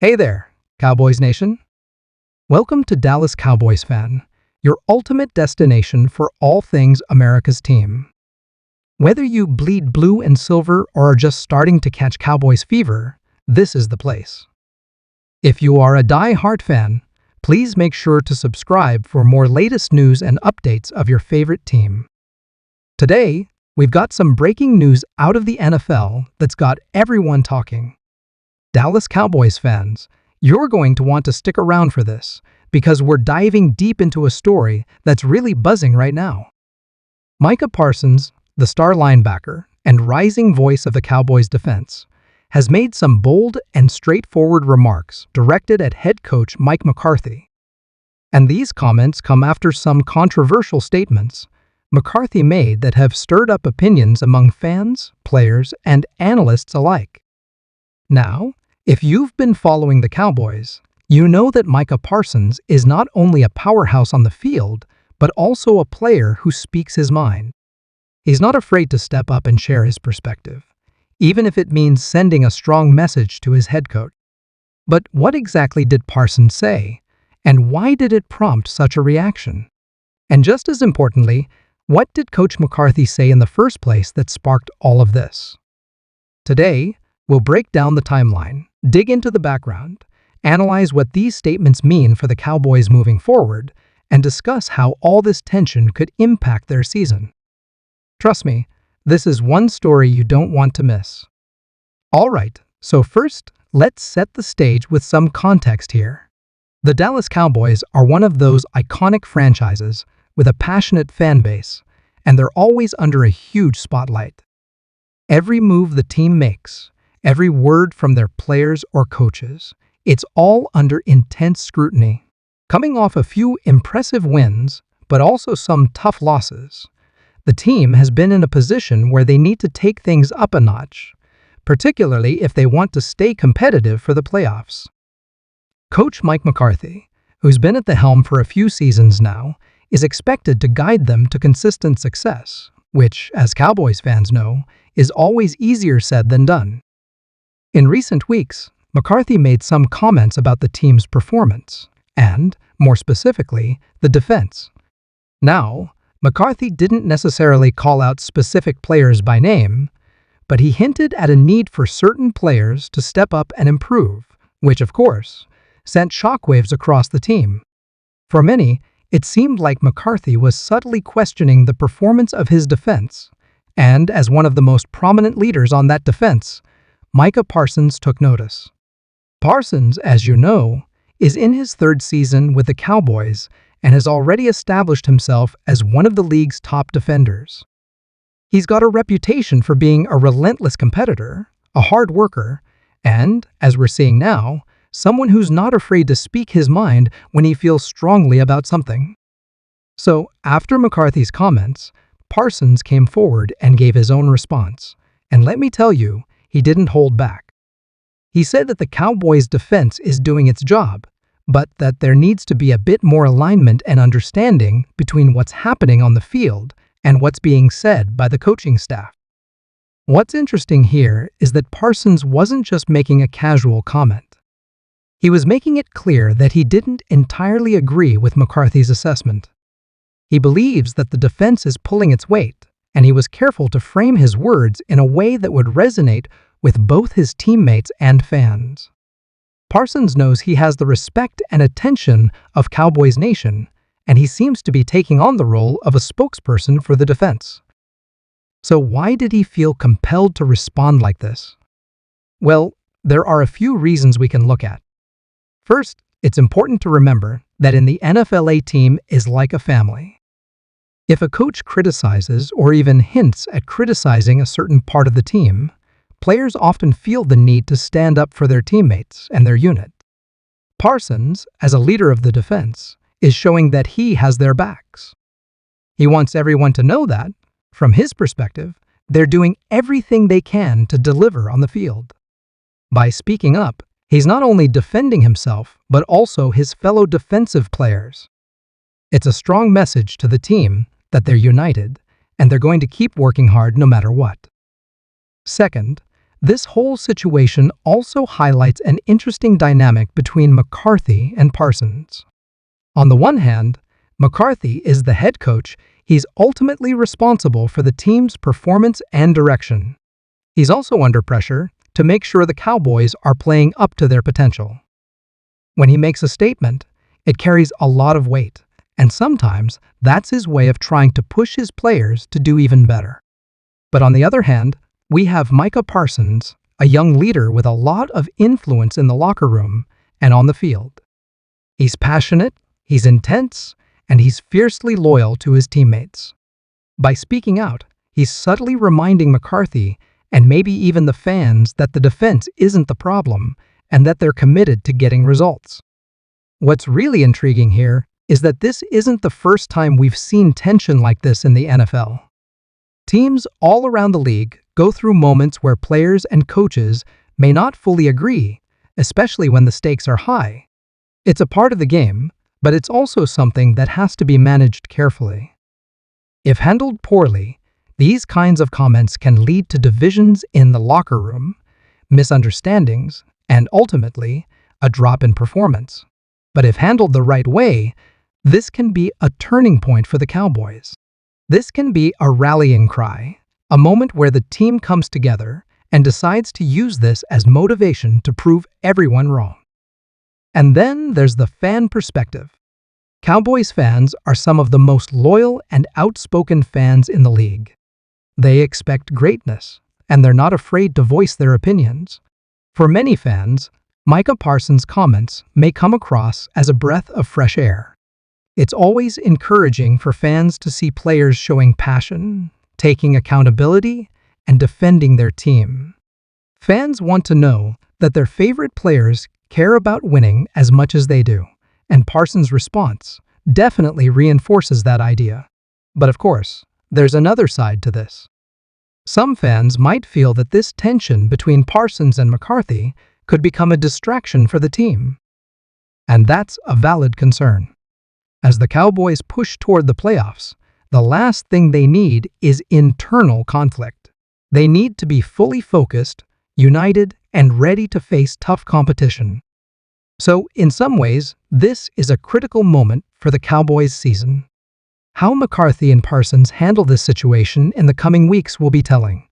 Hey there, Cowboys Nation. Welcome to Dallas Cowboys Fan, your ultimate destination for all things America's team. Whether you bleed blue and silver or are just starting to catch Cowboys fever, this is the place. If you are a die-hard fan, please make sure to subscribe for more latest news and updates of your favorite team. Today, we've got some breaking news out of the NFL that's got everyone talking. Dallas Cowboys fans, you're going to want to stick around for this because we're diving deep into a story that's really buzzing right now. Micah Parsons, the star linebacker and rising voice of the Cowboys defense, has made some bold and straightforward remarks directed at head coach Mike McCarthy. And these comments come after some controversial statements McCarthy made that have stirred up opinions among fans, players, and analysts alike. Now, if you've been following the Cowboys, you know that Micah Parsons is not only a powerhouse on the field, but also a player who speaks his mind. He's not afraid to step up and share his perspective, even if it means sending a strong message to his head coach. But what exactly did Parsons say, and why did it prompt such a reaction? And just as importantly, what did Coach McCarthy say in the first place that sparked all of this? Today, we'll break down the timeline, dig into the background, analyze what these statements mean for the Cowboys moving forward, and discuss how all this tension could impact their season. Trust me, this is one story you don't want to miss. Alright, so first, let's set the stage with some context here. The Dallas Cowboys are one of those iconic franchises with a passionate fan base, and they're always under a huge spotlight. Every move the team makes, every word from their players or coaches, it's all under intense scrutiny. Coming off a few impressive wins, but also some tough losses, the team has been in a position where they need to take things up a notch, particularly if they want to stay competitive for the playoffs. Coach Mike McCarthy, who's been at the helm for a few seasons now, is expected to guide them to consistent success, which, as Cowboys fans know, is always easier said than done. In recent weeks, McCarthy made some comments about the team's performance, and, more specifically, the defense. Now, McCarthy didn't necessarily call out specific players by name, but he hinted at a need for certain players to step up and improve, which, of course, sent shockwaves across the team. For many, it seemed like McCarthy was subtly questioning the performance of his defense, and as one of the most prominent leaders on that defense, Micah Parsons took notice. Parsons, as you know, is in his third season with the Cowboys and has already established himself as one of the league's top defenders. He's got a reputation for being a relentless competitor, a hard worker, and, as we're seeing now, someone who's not afraid to speak his mind when he feels strongly about something. So, after McCarthy's comments, Parsons came forward and gave his own response, and let me tell you, he didn't hold back. He said that the Cowboys' defense is doing its job, but that there needs to be a bit more alignment and understanding between what's happening on the field and what's being said by the coaching staff. What's interesting here is that Parsons wasn't just making a casual comment. He was making it clear that he didn't entirely agree with McCarthy's assessment. He believes that the defense is pulling its weight, and he was careful to frame his words in a way that would resonate with both his teammates and fans. Parsons knows he has the respect and attention of Cowboys Nation, and he seems to be taking on the role of a spokesperson for the defense. So why did he feel compelled to respond like this? Well, there are a few reasons we can look at. First, it's important to remember that in the NFL, a team is like a family. If a coach criticizes or even hints at criticizing a certain part of the team, players often feel the need to stand up for their teammates and their unit. Parsons, as a leader of the defense, is showing that he has their backs. He wants everyone to know that, from his perspective, they're doing everything they can to deliver on the field. By speaking up, he's not only defending himself, but also his fellow defensive players. It's a strong message to the team that they're united, and they're going to keep working hard no matter what. Second, This whole situation also highlights an interesting dynamic between McCarthy and Parsons. On the one hand, McCarthy is the head coach. He's ultimately responsible for the team's performance and direction. He's also under pressure to make sure the Cowboys are playing up to their potential. When he makes a statement, it carries a lot of weight, and sometimes that's his way of trying to push his players to do even better. But on the other hand, we have Micah Parsons, a young leader with a lot of influence in the locker room and on the field. He's passionate, he's intense, and he's fiercely loyal to his teammates. By speaking out, he's subtly reminding McCarthy and maybe even the fans that the defense isn't the problem and that they're committed to getting results. What's really intriguing here is that this isn't the first time we've seen tension like this in the NFL. Teams all around the league go through moments where players and coaches may not fully agree, especially when the stakes are high. It's a part of the game, but it's also something that has to be managed carefully. If handled poorly, these kinds of comments can lead to divisions in the locker room, misunderstandings, and ultimately, a drop in performance. But if handled the right way, this can be a turning point for the Cowboys. This can be a rallying cry, a moment where the team comes together and decides to use this as motivation to prove everyone wrong. And then there's the fan perspective. Cowboys fans are some of the most loyal and outspoken fans in the league. They expect greatness, and they're not afraid to voice their opinions. For many fans, Micah Parsons' comments may come across as a breath of fresh air. It's always encouraging for fans to see players showing passion, taking accountability, and defending their team. Fans want to know that their favorite players care about winning as much as they do, and Parsons' response definitely reinforces that idea. But of course, there's another side to this. Some fans might feel that this tension between Parsons and McCarthy could become a distraction for the team. And that's a valid concern. As the Cowboys push toward the playoffs, the last thing they need is internal conflict. They need to be fully focused, united, and ready to face tough competition. So, in some ways, this is a critical moment for the Cowboys' season. How McCarthy and Parsons handle this situation in the coming weeks will be telling.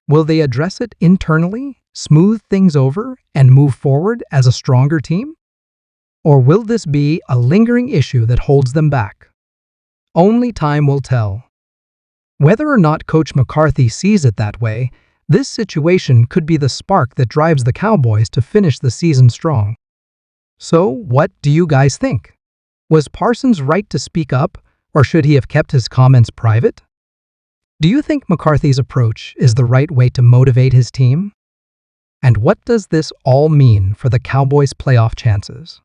Will they address it internally, smooth things over, and move forward as a stronger team? Or will this be a lingering issue that holds them back? Only time will tell. Whether or not Coach McCarthy sees it that way, this situation could be the spark that drives the Cowboys to finish the season strong. So, what do you guys think? Was Parsons right to speak up, or should he have kept his comments private? Do you think McCarthy's approach is the right way to motivate his team? And what does this all mean for the Cowboys' playoff chances?